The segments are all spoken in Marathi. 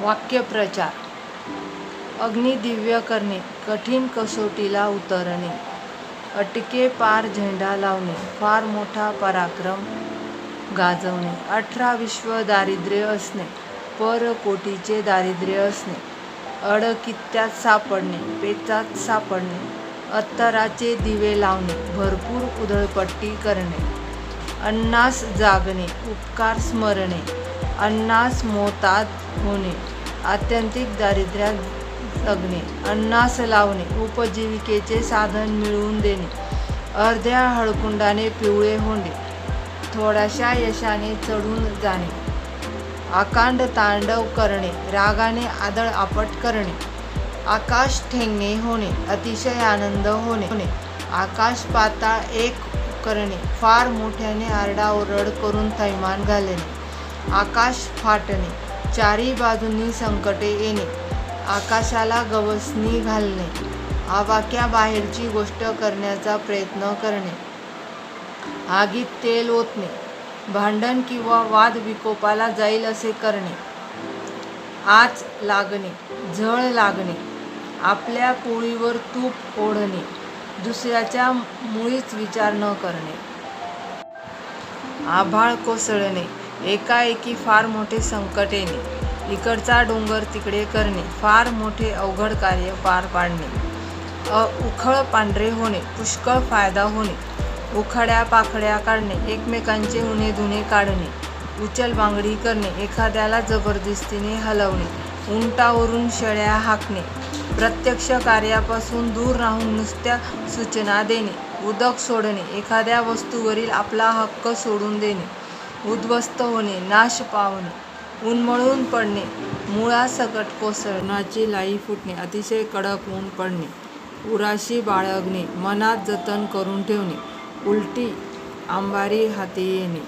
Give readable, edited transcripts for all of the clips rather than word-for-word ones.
वाक्यप्रचार. अग्नी दिव्य करणे, कठीण कसोटीला उतरणे, अटके पार झेंडा लावणे, फार मोठा पराक्रम गाजवणे. 18 विश्व दारिद्र्य असणे, परकोटीचे दारिद्र्य असणे, अडकित्त्यात सापडणे, पेचात सापडणे, अत्तराचे दिवे लावणे, भरपूर उधळपट्टी करणे, अन्नास जागणे, उपकार स्मरणे, अन्नास मोताद होणे, आत्यंतिक दारिद्र्यात जगणे, अन्नास लावणे, उपजीविकेचे साधन मिळवून देणे, अर्ध्या हळकुंडाने पिवळे होणे, थोड्याशा यशाने चढून जाणे, आकांड तांडव करणे, रागाने आदळ आपट करणे, आकाश ठेंगणे होणे, अतिशय आनंद होणे, आकाश पाताळ एक करणे, फार मोठ्याने आरडाओरड करून थैमान घालणे, आकाश फाटणे, चारी बाजूंनी संकटे येणे, आकाशाला गवसणी घालणे, आवाक्याबाहेरची गोष्ट करण्याचा प्रयत्न करणे, आगीत तेल ओतणे, भांडण किंवा वाद विकोपाला जाईल असे करणे, आच लागणे, झळ लागणे, आपल्या पोळीवर तूप ओढणे, दुसऱ्याचा मुळीच विचार न करणे, आभाळ कोसळणे, एकाएकी फार मोठे संकट येणे, इकडचा डोंगर तिकडे करणे, फार मोठे अवघड कार्य पार पाडणे, उखळ पांढरे होणे, पुष्कळ फायदा होणे, उखाड्या पाखड्या काढणे, एकमेकांचे उणे धुणे काढणे, उचलबांगडी करणे, एखाद्याला जबरदस्तीने हलवणे, उंटावरून शेळ्या हाकणे, प्रत्यक्ष कार्यापासून दूर राहून नुसत्या सूचना देणे, उदक सोडणे, एखाद्या वस्तूवरील आपला हक्क सोडून देणे, उद्ध्वस्त होणे, नाश पावणे, उन्मळून पडणे, मुळासकट कोसळणे, उन्हाची लाई फुटणे, अतिशय कडक ऊन पडणे, उराशी बाळगणे, मनात जतन करून ठेवणे, उलटी अंबारी हाती येणे,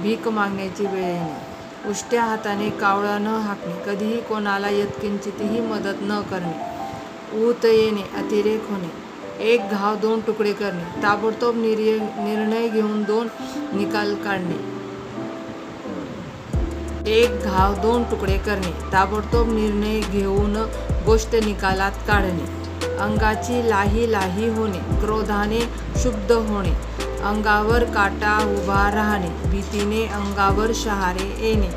भीक मागण्याची वेळ येणे, उष्ट्या हाताने कावळा न हाकणे, कधीही कोणाला यत्किंचितही मदत न करणे, ऊत येणे, अतिरेक होणे, एक घाव 2 तुकडे करणे, ताबडतोब निर्णय घेऊन 2 निकाल काढणे, एक घाव 2 तुकडे करणे, ताबडतोब निर्णय घेऊन गोष्ट निकालात काढणे, अंगाची लाही लाही होणे, क्रोधाने क्षुब्ध होणे, अंगावर काटा उभा राहणे, भीतीने अंगावर शहारे येणे,